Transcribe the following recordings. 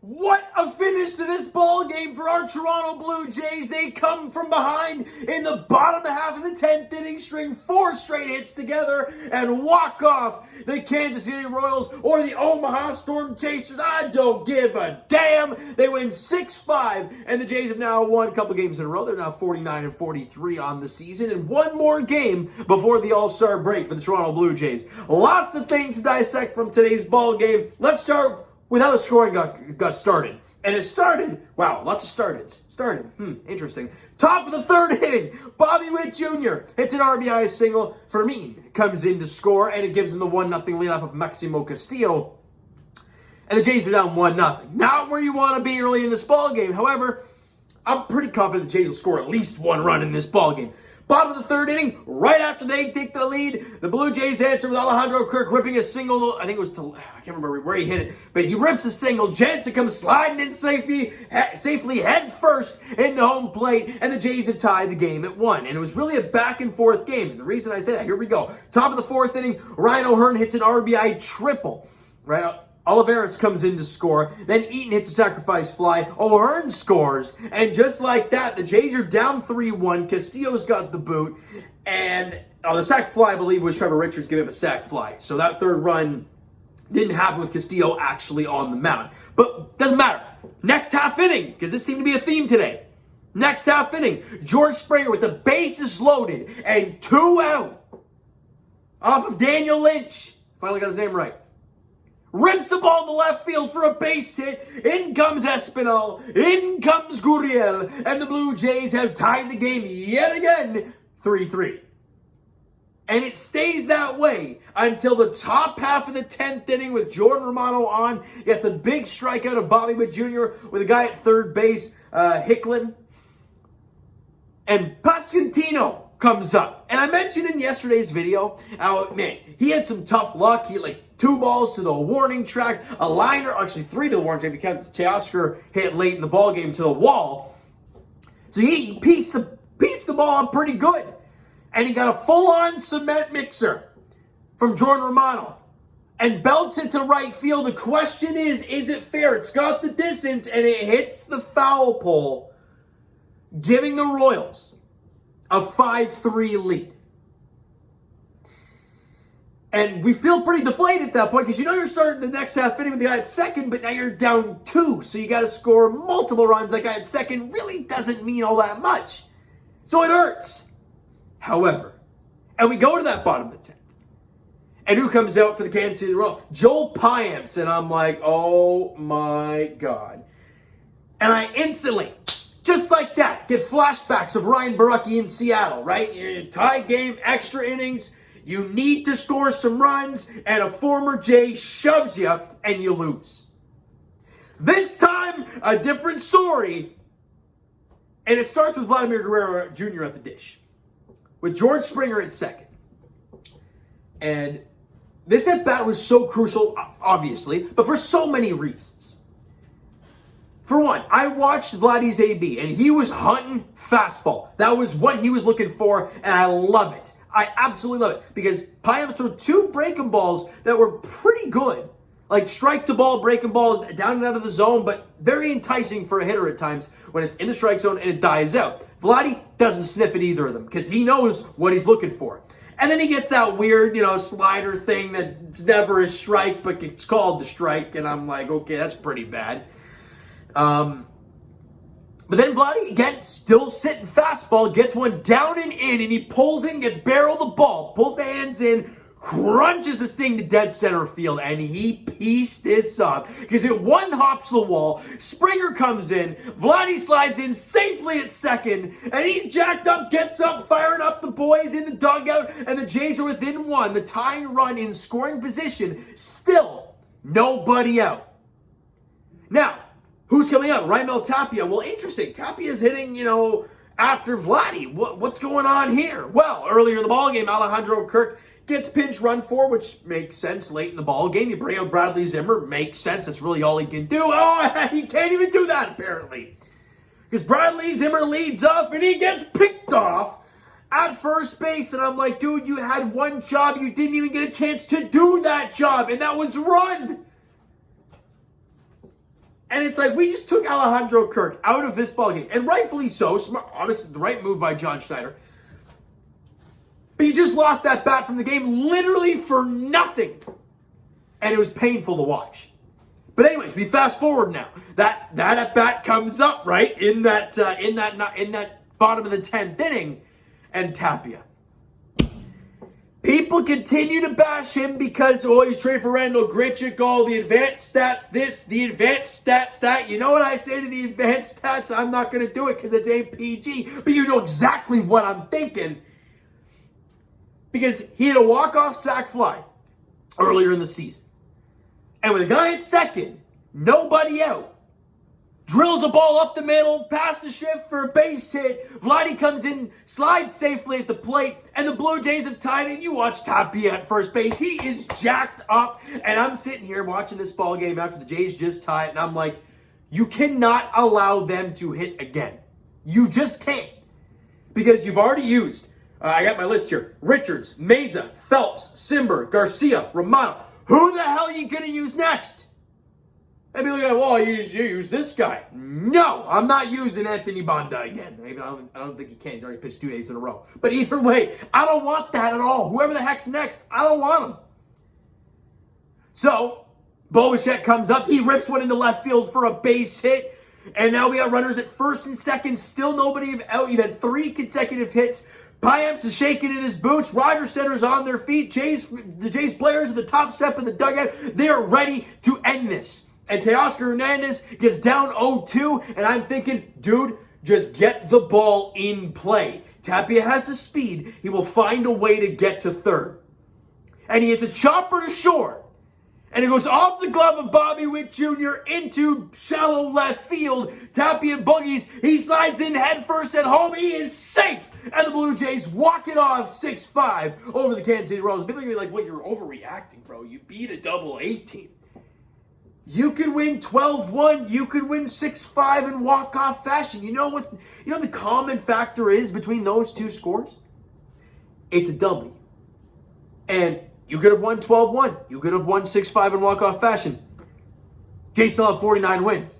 What a finish to this ball game for our Toronto Blue Jays. They come from behind in the bottom half of the 10th inning, string 4 straight hits together, and walk off the Kansas City Royals or the Omaha Storm Chasers. I don't give a damn. They win 6-5, and the Jays have now won a couple games in a row. They're now 49-43 on the season, and one more game before the All-Star break for the Toronto Blue Jays. Lots of things to dissect from today's ball game. Let's start with how the scoring got started. And it started, wow, lots of started. Interesting. Top of the 3rd inning, Bobby Witt Jr. hits an RBI single. Fermin comes in to score, and it gives him the 1-0 lead off of Maximo Castillo. And the Jays are down 1-0. Not where you want to be early in this ball game. However, I'm pretty confident the Jays will score at least 1 run in this ball game. Bottom of the 3rd inning, right after they take the lead, the Blue Jays answer with Alejandro Kirk ripping a single. I think it was to, I can't remember where he hit it, but he rips a single. Jansen comes sliding in safely head first into home plate, and the Jays have tied the game at 1. And it was really a back and forth game. And the reason I say that, here we go. Top of the 4th inning, Ryan O'Hearn hits an RBI triple. Right. Olivares comes in to score. Then Eaton hits a sacrifice fly. O'Hearn scores. And just like that, the Jays are down 3-1. Castillo's got the boot. And the sac fly, I believe, was Trevor Richardson giving him a sac fly. So that 3rd run didn't happen with Castillo actually on the mound. But doesn't matter. Next half inning, because this seemed to be a theme today. Next half inning, George Springer with the bases loaded and 2 out off of Daniel Lynch. Finally got his name right. Rips the ball to left field for a base hit. In comes Espinal. In comes Gurriel. And the Blue Jays have tied the game yet again, 3-3. And it stays that way until the top half of the 10th inning with Jordan Romano on. Gets the big strikeout of Bobby Witt Jr. with a guy at 3rd base, Hicklin. And Pasquantino comes up. And I mentioned in yesterday's video, man, he had some tough luck. He had like 2 balls to the warning track, a liner, actually 3 to the warning track if you count the Teoscar hit late in the ball game to the wall. So he pieced the ball up pretty good. And he got a full-on cement mixer from Jordan Romano and belts it to right field. The question is it fair? It's got the distance, and it hits the foul pole, giving the Royals a 5-3 lead. And we feel pretty deflated at that point because you know you're starting the next half inning with the guy at 2nd, but now you're down 2. So you got to score multiple runs. That guy at 2nd really doesn't mean all that much. So it hurts. However, and we go to that bottom of the 10th. And who comes out for the Kansas City Royals? Joel Payamps. And I'm like, oh my God. And I instantly, just like that, get flashbacks of Ryan Borucki in Seattle, right? You're in a tie game, extra innings. You need to score some runs, and a former Jay shoves you, and you lose. This time, a different story. And it starts with Vladimir Guerrero Jr. at the dish, with George Springer at 2nd. And this at-bat was so crucial, obviously, but for so many reasons. For one, I watched Vladdy's AB, and he was hunting fastball. That was what he was looking for, and I love it. I absolutely love it because Payamps threw 2 breaking balls that were pretty good. Like strike the ball, breaking ball down and out of the zone, but very enticing for a hitter at times when it's in the strike zone and it dies out. Vladdy doesn't sniff at either of them because he knows what he's looking for. And then he gets that weird, slider thing that's never a strike, but it's called the strike. And I'm like, okay, that's pretty bad. But then Vladdy, again, still sitting fastball, gets one down and in, and he pulls in, gets barrel the ball, pulls the hands in, crunches this thing to dead center field, and he pieced this up because it one hops the wall. Springer comes in, Vladdy slides in safely at 2nd, and he's jacked up, gets up, firing up the boys in the dugout, and the Jays are within 1. The tying run in scoring position, still nobody out. Now, who's coming up? Raimel Tapia. Well, interesting. Tapia's hitting, after Vladdy. What's going on here? Well, earlier in the ballgame, Alejandro Kirk gets pinch run for, which makes sense late in the ballgame. You bring out Bradley Zimmer. Makes sense. That's really all he can do. Oh, he can't even do that, apparently. Because Bradley Zimmer leads off, and he gets picked off at first base. And I'm like, dude, you had one job. You didn't even get a chance to do that job, and that was run. And it's like, we just took Alejandro Kirk out of this ballgame. And rightfully so. Smart, obviously, the right move by John Schneider. But you just lost that bat from the game literally for nothing. And it was painful to watch. But anyways, we fast forward now. That at bat comes up, right? In that bottom of the 10th inning. And Tapia. People continue to bash him because, he's traded for Randall Grichuk, the advanced stats this, the advanced stats that. You know what I say to the advanced stats? I'm not going to do it because it's APG. But you know exactly what I'm thinking. Because he had a walk-off sac fly earlier in the season. And with a guy at second, nobody out, drills a ball up the middle, past the shift for a base hit. Vladdy comes in, slides safely at the plate, and the Blue Jays have tied it. You watch Tapia at first base. He is jacked up. And I'm sitting here watching this ball game after the Jays just tied, and I'm like, you cannot allow them to hit again. You just can't. Because you've already used, I got my list here, Richards, Meza, Phelps, Simber, Garcia, Romano. Who the hell are you going to use next? And be like, you use this guy. No, I'm not using Anthony Banda again. Maybe I don't think he can. He's already pitched 2 days in a row. But either way, I don't want that at all. Whoever the heck's next, I don't want him. So, Bo Bichette comes up. He rips one into left field for a base hit. And now we got runners at first and second. Still nobody out. You've had 3 consecutive hits. Payamps is shaking in his boots. Roger Center's on their feet. The Jays players at the top step of the dugout. They are ready to end this. And Teoscar Hernandez gets down 0-2, and I'm thinking, dude, just get the ball in play. Tapia has the speed. He will find a way to get to third. And he hits a chopper to short. And it goes off the glove of Bobby Witt Jr. into shallow left field. Tapia boogies. He slides in headfirst at home. He is safe. And the Blue Jays walk it off 6-5 over the Kansas City Royals. People are going to be like, well, you're overreacting, bro. You beat a double-A team. You could win 12-1. You could win 6-5 in walk-off fashion. You know what? You know the common factor is between those two scores? It's a W. And you could have won 12-1. You could have won 6-5 in walk-off fashion. Jays still have 49 wins.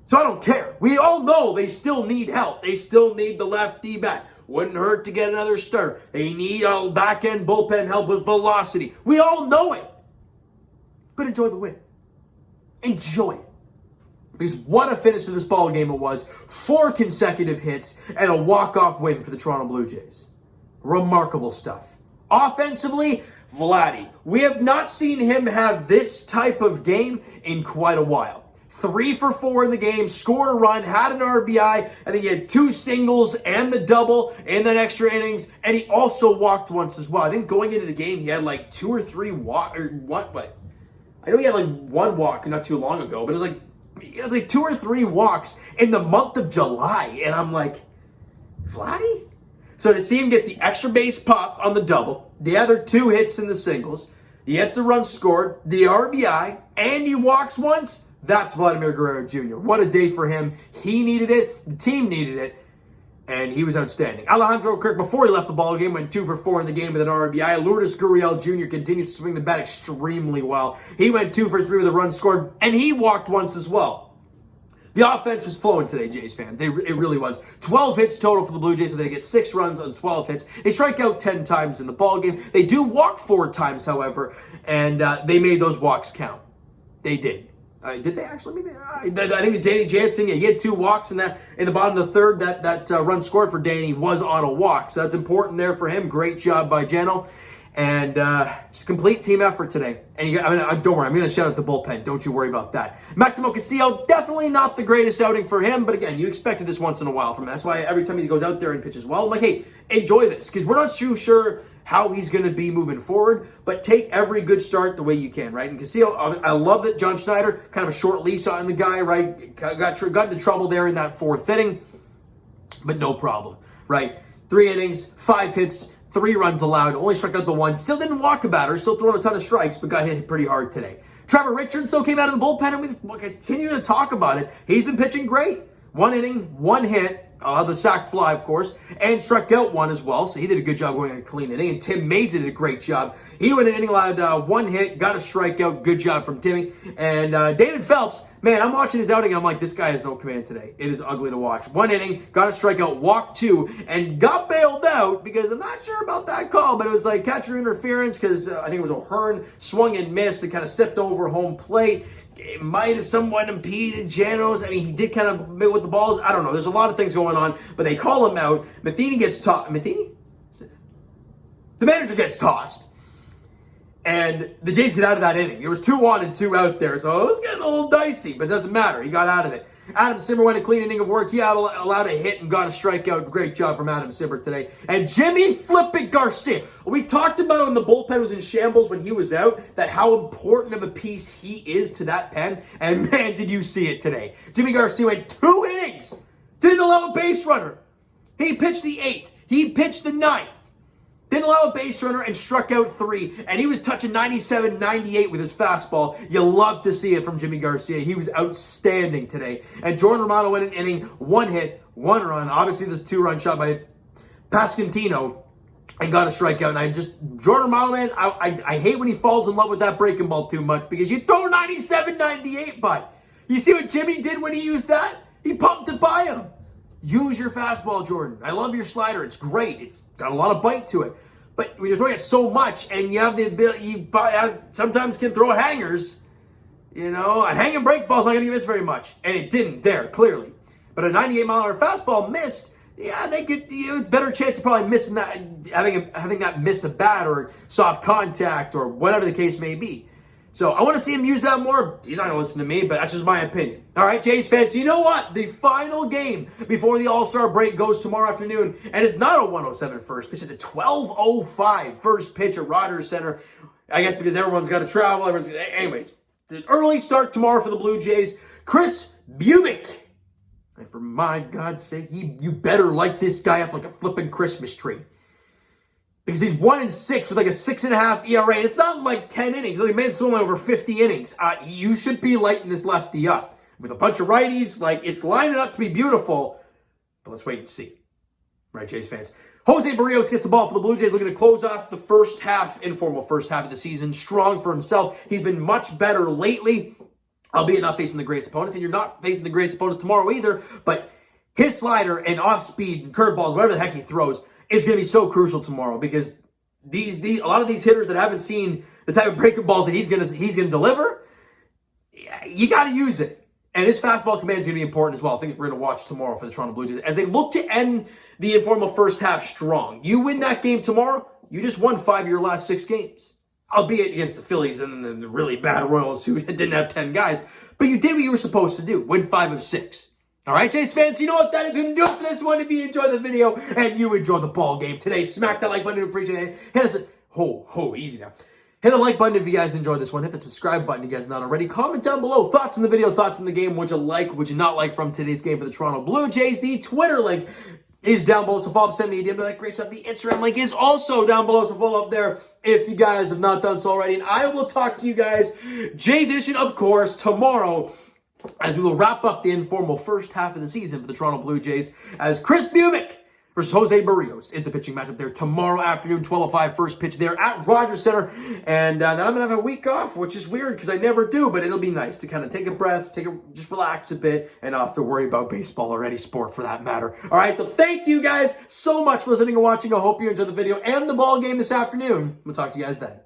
So I don't care. We all know they still need help. They still need the lefty bat. Wouldn't hurt to get another starter. They need a back-end bullpen help with velocity. We all know it. But enjoy the win. Enjoy it. Because what a finish to this ball game it was. 4 consecutive hits and a walk-off win for the Toronto Blue Jays. Remarkable stuff. Offensively, Vladdy. We have not seen him have this type of game in quite a while. 3 for 4 in the game, scored a run, had an RBI. I think he had 2 singles and the double in that extra innings. And he also walked once as well. I think going into the game, he had like 2 or 3 walk or what? I know he had like 1 walk not too long ago, but it was like 2 or 3 walks in the month of July. And I'm like, Vladdy? So to see him get the extra base pop on the double, the other 2 hits in the singles, he gets the run scored, the RBI, and he walks once, that's Vladimir Guerrero Jr. What a day for him. He needed it, the team needed it, and he was outstanding. Alejandro Kirk, before he left the ballgame, went 2 for 4 in the game with an RBI. Lourdes Gurriel Jr. continues to swing the bat extremely well. He went 2 for 3 with a run scored, and he walked once as well. The offense was flowing today, Jays fans. It really was. 12 hits total for the Blue Jays, so they get 6 runs on 12 hits. They strike out 10 times in the ballgame. They do walk 4 times, however, and they made those walks count. They did. Did they actually? I think that Danny Jansen, he had 2 walks in the bottom of the third. That run scored for Danny was on a walk, so that's important there for him. Great job by Jano. And just complete team effort today. And don't worry, I'm going to shout out the bullpen. Don't you worry about that. Maximo Castillo, definitely not the greatest outing for him. But again, you expected this once in a while from him. That's why every time he goes out there and pitches well, I'm like, hey, enjoy this. Because we're not too sure how he's going to be moving forward. But take every good start the way you can, right? And Castillo, I love that John Schneider, kind of a short leash on the guy, right? Got into trouble there in that 4th inning. But no problem, right? 3 innings, 5 hits, 3 runs allowed, only struck out the 1. Still didn't walk a batter, still throwing a ton of strikes, but got hit pretty hard today. Trevor Richardson still came out of the bullpen, and we'll continue to talk about it. He's been pitching great. 1 inning, 1 hit, the sac fly, of course, and struck out one as well. So he did a good job going a clean inning. And Tim Mays did a great job. He went in inning, allowed one hit, got a strikeout. Good job from Timmy. And David Phelps, man, I'm watching his outing. I'm like, this guy has no command today. It is ugly to watch. One inning, got a strikeout, walked two, and got bailed out because I'm not sure about that call, but it was like catcher interference because I think it was O'Hearn, swung and missed and kind of stepped over home plate. It might have somewhat impeded Janos. I mean, he did kind of with the balls. I don't know. There's a lot of things going on, but they call him out. Matheny gets tossed. Matheny? The manager gets tossed. And the Jays get out of that inning. There was 2 on and 2 out there, so it was getting a little dicey, but it doesn't matter. He got out of it. Adam Simmer went a clean inning of work. He allowed a hit and got a strikeout. Great job from Adam Simmer today. And Jimmy Flippin' Garcia. We talked about when the bullpen was in shambles when he was out, that how important of a piece he is to that pen. And man, did you see it today. Jimmy Garcia went 2 innings. Didn't allow a base runner. He pitched the 8th. He pitched the 9th. Didn't allow a base runner and struck out 3. And he was touching 97, 98 with his fastball. You love to see it from Jimmy Garcia. He was outstanding today. And Jordan Romano went an inning, 1 hit, 1 run. Obviously, this 2-run shot by Pasquantino and got a strikeout. And Jordan Romano, man, I hate when he falls in love with that breaking ball too much because you throw 97, 98, but you see what Jimmy did when he used that? He pumped it by him. Use your fastball, Jordan. I love your slider. It's great. It's got a lot of bite to it. But when you're throwing it so much and you have the ability, you sometimes can throw hangers, you know, a hanging break ball's not going to miss very much. And it didn't there, clearly. But a 98-mile-an-hour fastball missed, yeah, they could, better chance of probably missing that, having that miss a bat or soft contact or whatever the case may be. So I want to see him use that more. He's not going to listen to me, but that's just my opinion. All right, Jays fans, you know what? The final game before the All-Star break goes tomorrow afternoon, and it's not a 1:07 first pitch. It's a 12:05 first pitch at Rogers Center. I guess because everyone's got to travel. Anyways, it's an early start tomorrow for the Blue Jays. Chris Bubic. And for my God's sake, you better light this guy up like a flipping Christmas tree. Because he's 1-6 with like a 6.5 ERA. And it's not like 10 innings. He made it through over 50 innings. You should be lighting this lefty up. With a bunch of righties, like it's lining up to be beautiful. But let's wait and see. Right, Jays fans. Jose Berrios gets the ball for the Blue Jays, looking to close off the first half, informal first half of the season. Strong for himself. He's been much better lately, albeit not facing the greatest opponents. And you're not facing the greatest opponents tomorrow either. But his slider and off-speed and curveballs, whatever the heck he throws, is going to be so crucial tomorrow because a lot of these hitters that haven't seen the type of breaking balls that he's going to deliver, you got to use it. And his fastball command is going to be important as well. Things we're going to watch tomorrow for the Toronto Blue Jays as they look to end the informal first half strong. You win that game tomorrow, you just won 5 of your last 6 games, albeit against the Phillies and the really bad Royals who didn't have 10 guys. But you did what you were supposed to do, win 5 of 6. All right, Jays fans, you know what that is going to do it for this one. If you enjoyed the video and you enjoyed the ball game today, smack that like button. Appreciate it. Hit us, easy now. Hit the like button if you guys enjoyed this one. Hit the subscribe button if you guys not already. Comment down below. Thoughts on the video, thoughts on the game. Would you like, would you not like from today's game for the Toronto Blue Jays? The Twitter link is down below, so follow up, send me a DM to that great stuff. The Instagram link is also down below, so follow up there if you guys have not done so already. And I will talk to you guys, Jays edition, of course, tomorrow, as we will wrap up the informal first half of the season for the Toronto Blue Jays, as Chris Bubic versus Jose Berrios is the pitching matchup there tomorrow afternoon, 12:05 first pitch there at Rogers Center. And then I'm going to have a week off, which is weird because I never do, but it'll be nice to kind of take a breath, just relax a bit, and not have to worry about baseball or any sport for that matter. All right, so thank you guys so much for listening and watching. I hope you enjoyed the video and the ball game this afternoon. We'll talk to you guys then.